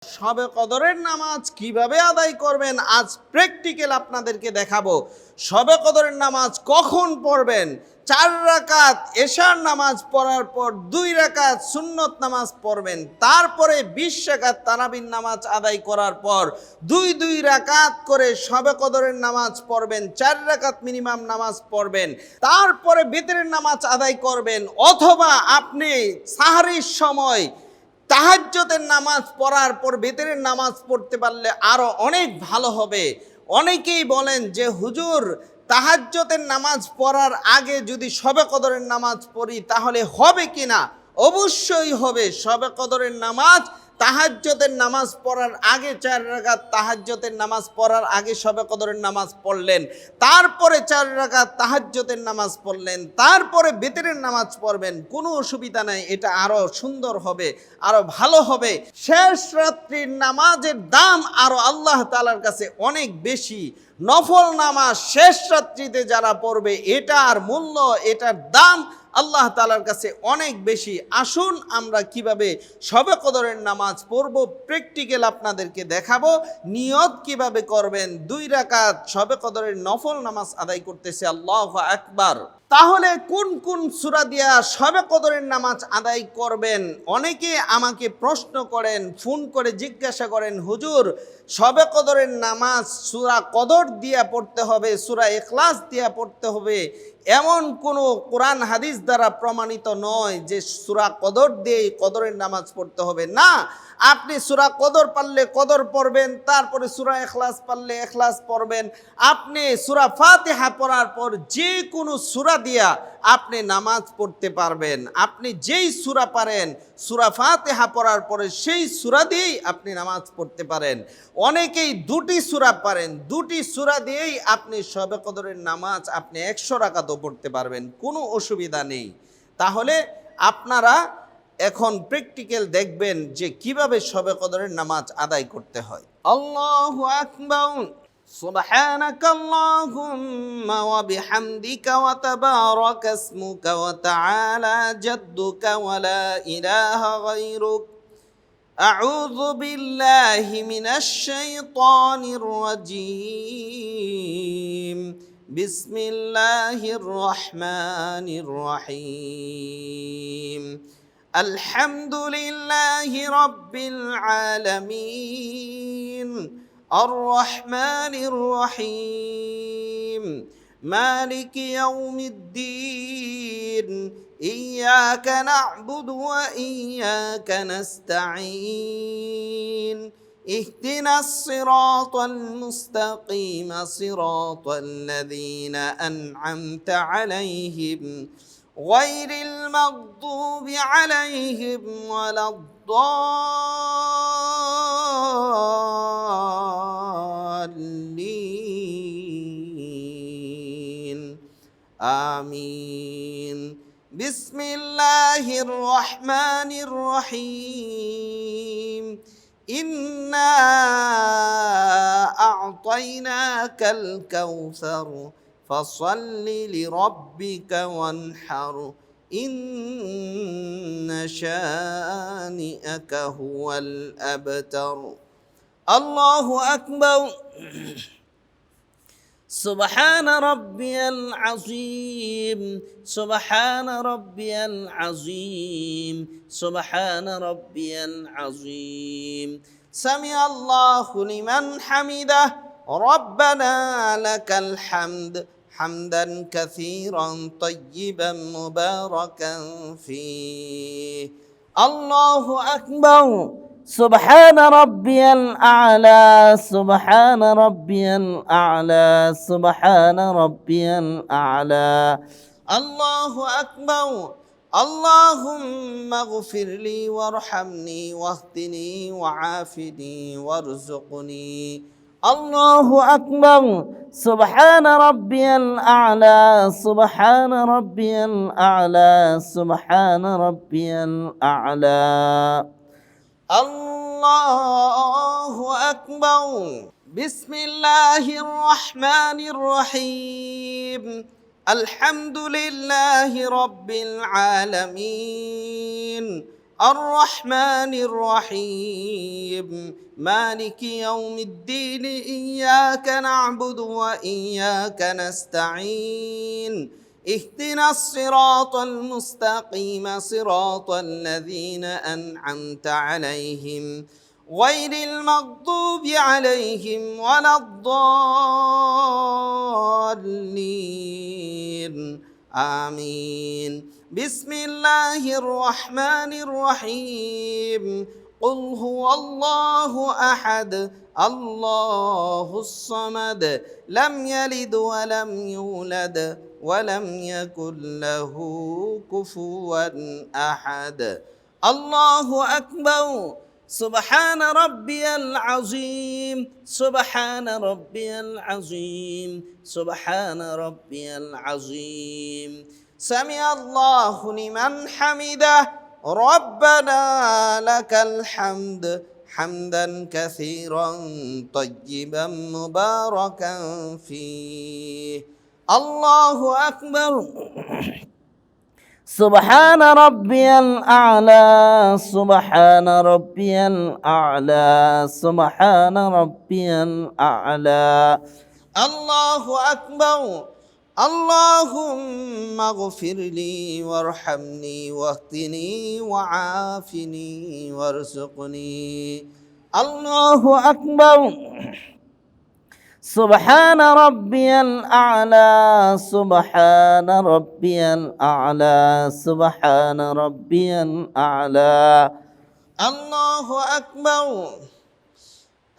শবে কদরের নামাজ কিভাবে আদায় করবেন আজ প্র্যাকটিক্যাল আপনাদেরকে দেখাবো। শবে কদরের নামাজ কখন পড়বেন? 4 রাকাত এশার নামাজ পড়ার পর 2 রাকাত সুন্নত নামাজ পড়বেন, তারপরে 20 রাকাত তারাবির নামাজ আদায় করার পর 2 রাকাত করে শবে কদরের নামাজ পড়বেন, 4 রাকাত মিনিমাম নামাজ পড়বেন, তারপরে বিতরের নামাজ আদায় করবেন। অথবা আপনি সাহরির সময় তাহাজ্জুদের নামাজ পড়ার পর বিতরের নামাজ পড়তে পারলে আরো অনেক ভালো হবে। অনেকেই বলেন যে হুজুর, তাহাজ্জুদের নামাজ পড়ার আগে যদি শবে কদরের নামাজ পড়ি তাহলে হবে কিনা? অবশ্যই হবে। শবে কদরের নামাজ তাহাজ্জুদের নামাজ পড়ার আগে 4 রাকাত তাহাজ্জুদের নামাজ পড়ার আগে শবে কদরের নামাজ পড়লেন, তারপরে 4 রাকাত তাহাজ্জুদের নামাজ পড়লেন, তারপরে বিতরের নামাজ পড়বেন, কোনো অসুবিধা নাই। এটা আরো সুন্দর হবে, আরো ভালো হবে। শেষ রাত্রির নামাজের দাম আরো আল্লাহ তাআলার কাছে অনেক বেশি। নফল নামাজ শেষ রাত্রিতে যারা পড়বে এটার মূল্য, এটার দাম আল্লাহ তাআলার কাছে অনেক বেশি। আসুন আমরা কিভাবে শবে কদরের নামাজ পড়ব প্র্যাকটিক্যাল আপনাদেরকে দেখাবো। নিয়ত কিভাবে করবেন? 2 রাকাত শবে কদরের নফল নামাজ আদায় করতেছে, আল্লাহু আকবার। তাহলে কোন কোন সূরা দিয়া শবে কদরের নামাজ আদায় করবেন? অনেকে আমাকে প্রশ্ন করেন, ফোন করে জিজ্ঞাসা করেন, হুজুর শবে কদরের নামাজ সূরা কদর দিয়া পড়তে হবে, সূরা ইখলাস দিয়া পড়তে হবে, এমন কোনো কোরআন হাদিস দ্বারা প্রমাণিত নয় যে সূরা কদর দিয়ে কদরের নামাজ পড়তে হবে। না, আপনি সূরা কদর পারলে কদর পড়বেন, তারপরে সূরা ইখলাস পারলে ইখলাস পড়বেন। আপনি সূরা ফাতিহা পড়ার পর যে কোনো সূরা দিয়া আপনি নামাজ পড়তে পারবেন। আপনি যেই সূরা পারেন, সূরা ফাতিহা পড়ার পরে সেই সূরা দিয়েই আপনি নামাজ পড়তে পারেন। অনেকেই 2টি সূরা পারেন, 2টি সূরা দিয়েই আপনি শবে কদরের নামাজ আপনি 100 রাকাতও পড়তে পারবেন, কোনো অসুবিধা নেই। তাহলে আপনারা এখন প্র্যাকটিক্যাল দেখবেন যে কিভাবে শবে কদরের নামাজ আদায় করতে হয়। আল্লাহু আকবার। সুবহানাকা আল্লাহুম্মা ওয়া বিহামদিকা ওয়া তাবারাকা ইসমুকা ওয়া তাআলা জাদ্দুকা ওয়া লা ইলাহা গায়রুক। আউযু বিল্লাহি মিনাশ শাইতানির রাজীম। বিসমিল্লাহির রহমানির রহিম। আলহামদুলিল্লাহি রাব্বিল আলামিন। আর রহমানির রহিম। মালিকি ইয়াউমিদ্দিন। ইয়্যাকা না'বুদু ওয়া ইয়্যাকা নাস্তাঈন। ইহদিনাস সিরাতাল মুস্তাকিম সিরাতাল লাযীনা আন'আমতা আলাইহিম গায়রিল মাগদুবি আলাইহিম ওয়ালাদ-দাল্লিন। আমিন। বিসমিল্লাহির রহমানির রহিম। ইন্না আ'তাইনাকাল কাউসার ফাসাল্লি লিরাব্বিকা ওয়ানহার। ইন্না শানিআকা হুয়াল আবতার। আল্লাহু আকবার। سبحان ربي العظيم. سبحان ربي العظيم. سبحان ربي العظيم. سمع الله لمن حمده. ربنا لك الحمد حمدا كثيرا طيبا مباركا فيه. الله أكبر. سبحان ربي الأعلى. سبحان ربي الأعلى. سبحان ربي الأعلى. الله أكبر. اللهم اغفر لي وارحمني واهدني وعافني وارزقني. الله أكبر. سبحان ربي الأعلى. سبحان ربي الأعلى. سبحان ربي الأعلى. الله أكبر. بسم الله الرحمن الرحيم. الحمد لله رب العالمين. الرحمن الرحيم مالك يوم الدين إياك نعبد وإياك نستعين اهدنا الصراط المستقيم صراط الذين أنعمت عليهم غير المغضوب عليهم ولا الضالين آمين بسم الله الرحمن الرحيم قل هو الله أحد الله الصمد لم يلد ولم يولد ولم يكن له كفوا أحد الله أكبر سبحان ربي العظيم سبحان ربي العظيم سبحان ربي العظيم سمع الله لمن حمده ربنا لك الحمد حمدا كثيرا طيبا مباركا فيه الله أكبر سبحان ربي الأعلى سبحان ربي الأعلى سبحان ربي الأعلى الله أكبر اللهم اغفر لي وارحمني واهدني وعافني وارزقني الله أكبر سبحان ربي الأعلى سبحان ربي الأعلى سبحان ربي الأعلى الله أكبر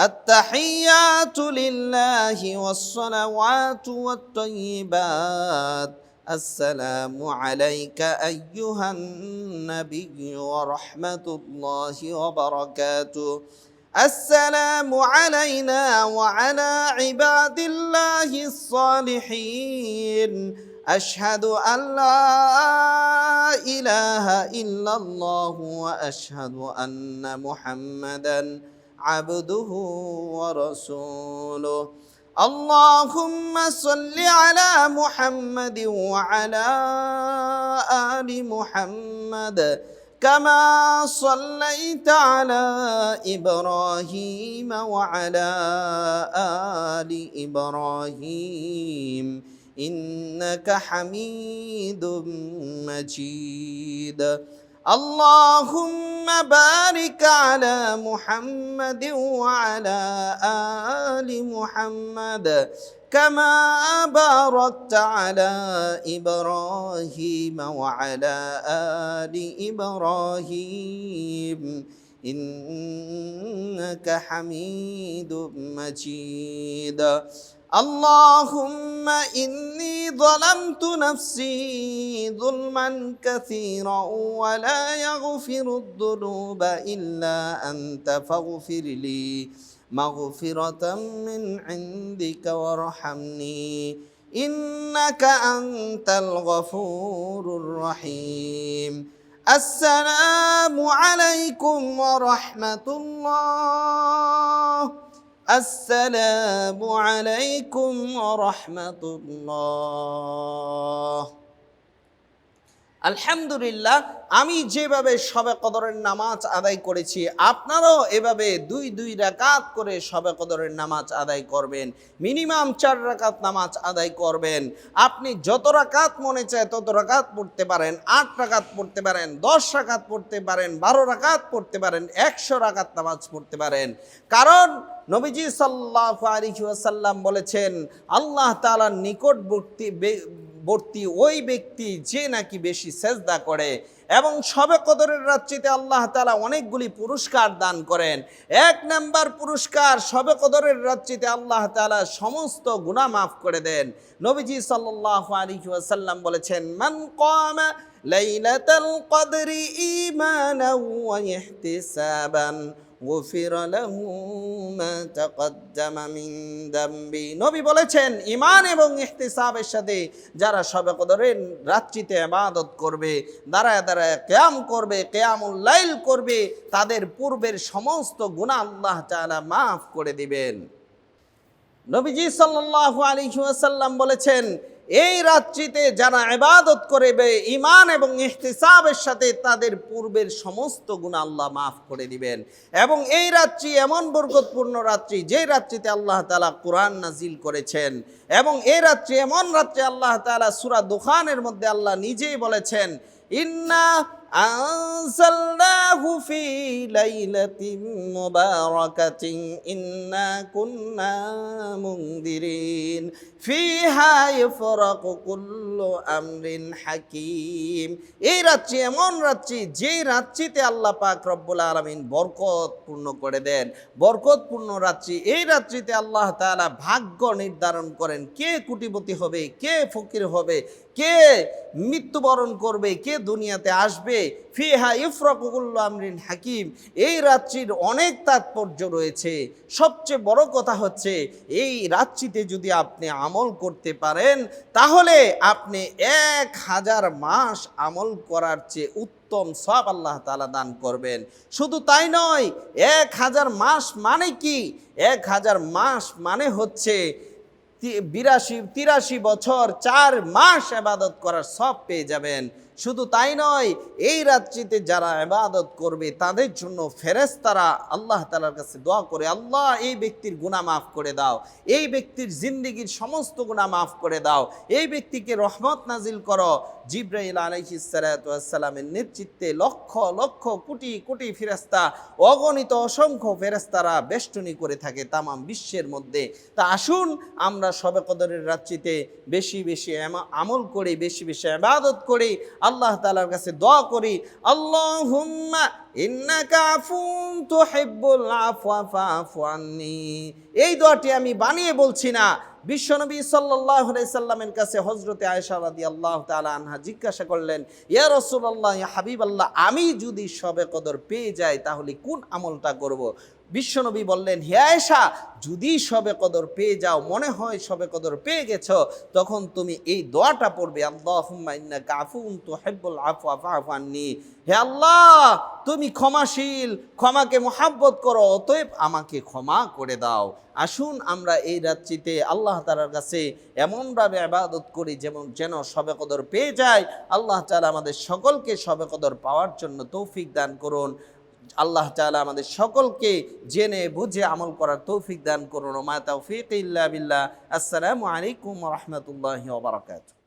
التحيات لله والصلوات والطيبات السلام عليك أيها النبي ورحمة الله وبركاته السلام علينا وعلى عباد الله الصالحين أشهد أن لا إله إلا الله وأشهد أن محمدًا عبده ورسوله اللهم صل على محمد وعلى آل محمد كما صليت على إبراهيم وعلى آل إبراهيم إنك حميد مجيد اللهم بارك على محمد وعلى آل محمد كما باركت على إبراهيم وعلى آل إبراهيم إنك حميد مجيد اللهم إني ظلمت نفسي ظلما كثيرا ولا يغفر الذنوب إلا أنت فاغفر لي مغفرة من عندك وارحمني إنك أنت الغفور الرحيم السلام عليكم ورحمة الله السلام عليكم ورحمة الله আলহামদুলিল্লাহ আমি যেভাবে শবে কদরের নামাজ আদায় করেছি আপনারাও এভাবে দুই রাকাত করে শবে কদরের নামাজ আদায় করবেন মিনিমাম 4 রাকাত নামাজ আদায় করবেন আপনি যত রাকাত মনে চায় তত রাকাত পড়তে পারেন 8 রাকাত পড়তে পারেন 10 রাকাত পড়তে পারেন 12 রাকাত পড়তে পারেন 100 রাকাত নামাজ পড়তে পারেন কারণ নবীজি সাল্লাল্লাহু আলাইহি ওয়াসাল্লাম বলেছেন আল্লাহ তাআলার নিকটবর্তী ওই ব্যক্তি যে নাকি বেশি সেজদা করে এবং শবে কদরের রাত্রিতে আল্লাহ তাআলা অনেকগুলি পুরস্কার দান করেন 1 নাম্বার পুরস্কার শবে কদরের রাত্রিতে আল্লাহ তাআলা সমস্ত গুনাহ maaf করে দেন নবীজি সাল্লাল্লাহু আলাইহি ওয়াসাল্লাম বলেছেন মান কামা লাইলাতাল কদরি ঈমানান ওয়া ইহতিসাবান غفر له ما تقدم من ذنبه নবী বলেছেন ঈমান এবং ইহতিসাবের সাথে যারা শবে কদরের রাত্রিতে ইবাদত করবে দাঁড়ায় দাঁড়ায় কিয়াম করবে কিয়ামুল লাইল করবে তাদের পূর্বের সমস্ত গুনাহ আল্লাহ তাআলা maaf করে দিবেন নবীজি সাল্লাল্লাহু আলাইহি ওয়াসাল্লাম বলেছেন এই রাত্রিতে যারা ইবাদত করবে ঈমান এবং ইহতিসাবের সাথে, তাদের পূর্বের সমস্ত গুনাহ আল্লাহ মাফ করে দিবেন। এবং এই রাত্রি এমন বরকতপূর্ণ রাত্রি, যে রাত্রিতে আল্লাহ তাআলা কোরআন নাজিল করেছেন। এবং এই রাত্রি এমন রাত্রি, আল্লাহ তাআলা সূরা দুখানের মধ্যে আল্লাহ নিজেই বলেছেন, ইন্না আনজালনাহু ফি লাইলাতিন মুবারাকাতিন ইন্না কুন্না মুনদিরিন ফিহা ইফরাকু কুল্লু আমরিন হাকিম। এই রাত্রি এমন রাত্রি, যে রাত্রিতে আল্লাহ পাক রব্বুল আলামিন বরকতপূর্ণ করে দেন। বরকতপূর্ণ রাত্রি, এই রাত্রিতে আল্লাহ তাআলা ভাগ্য নির্ধারণ করেন, কে কোটিপতি হবে, কে ফকির হবে, কে মৃত্যুবরণ করবে, কে দুনিয়াতে আসবে। ফিহা ইফরাকু কুল্লু আমরিন হাকিম। এই রাত্রির অনেক তাৎপর্য রয়েছে। সবচেয়ে বড় কথা হচ্ছে, এই রাত্রিতে যদি আপনি আমল করতে পারেন, তাহলে আপনি 1000 মাস আমল করার চেয়ে উত্তম সওয়াব আল্লাহ তাআলা দান করবেন। শুধু তাই নয়, 1000 মাস মানে কি? 1000 মাস মানে হচ্ছে 83 বছর 4 মাস ইবাদত করার সওয়াব পেয়ে যাবেন। শুধু তাই নয়, এই রাত্রিতে যারা ইবাদত করবে তাদের জন্য ফেরেশতারা আল্লাহ তাআলার কাছে দোয়া করে, আল্লাহ এই ব্যক্তির গুনাহ মাফ করে দাও, এই ব্যক্তির জিন্দেগীর সমস্ত গুনাহ মাফ করে দাও, এই ব্যক্তিকে রহমত নাজিল করো। জিবরাইল আলাইহিস সালাতু ওয়াস সালামের নেতৃত্বে লক্ষ লক্ষ কোটি কোটি ফেরেশতা, অগণিত অসংখ্য ফেরেশতারা বেষ্টনী করে থাকে তামাম বিশ্বের মধ্যে। তা আসুন আমরা শবে কদরের রাত্রিতে বেশি বেশি আমল করি, বেশি বেশি ইবাদত করি, আল্লাহ তাআলার কাছে দোয়া করি, আল্লাহুম্মা ইন্নাকা আফুন তুহিব্বুল আফওয়া ফাফু আন্নি। এই দোয়াটি আমি বানিয়ে বলছি না, বিশ্বনবী সাল্লাল্লাহু আলাইহি সাল্লামের কাছে হযরতে আয়েশা রাদিয়াল্লাহু তাআলা আনহা জিজ্ঞাসা করলেন, ইয়া রাসূলুল্লাহ, ইয়া হাবিবাল্লাহ, আমি যদি শবে কদর পেয়ে যাই তাহলে কোন আমলটা করব? বিশ্বনবী বললেন, হে আয়েশা, যদি শবে কদর পেয়ে যাও, মনে হয় শবে কদর পেয়ে গেছো, তখন তুমি এই দোয়াটা পড়বে, আল্লাহুম্মা ইন্নাকা আফুন তুহিব্বুল আফওয়া ফাফু আন্নি। হে আল্লাহ, তুমি ক্ষমাশীল, ক্ষমাকে মহব্বত করো, অতএব আমাকে ক্ষমা করে দাও। আসুন আমরা এই রাত্রিতে আল্লাহ তাআলার কাছে এমনভাবে ইবাদত করি যেন শবে কদর পেয়ে যায়। আল্লাহ তাআলা আমাদের সকলকে শবে কদর পাওয়ার জন্য তৌফিক দান করুন। আল্লাহ তাআলা আমাদের সকলকে জেনে বুঝে আমল করার তৌফিক দান করুন। মা তাওফীক ইল্লা বিল্লাহ। আসসালামু আলাইকুম ওয়া রাহমাতুল্লাহি ওয়া বারাকাতুহু।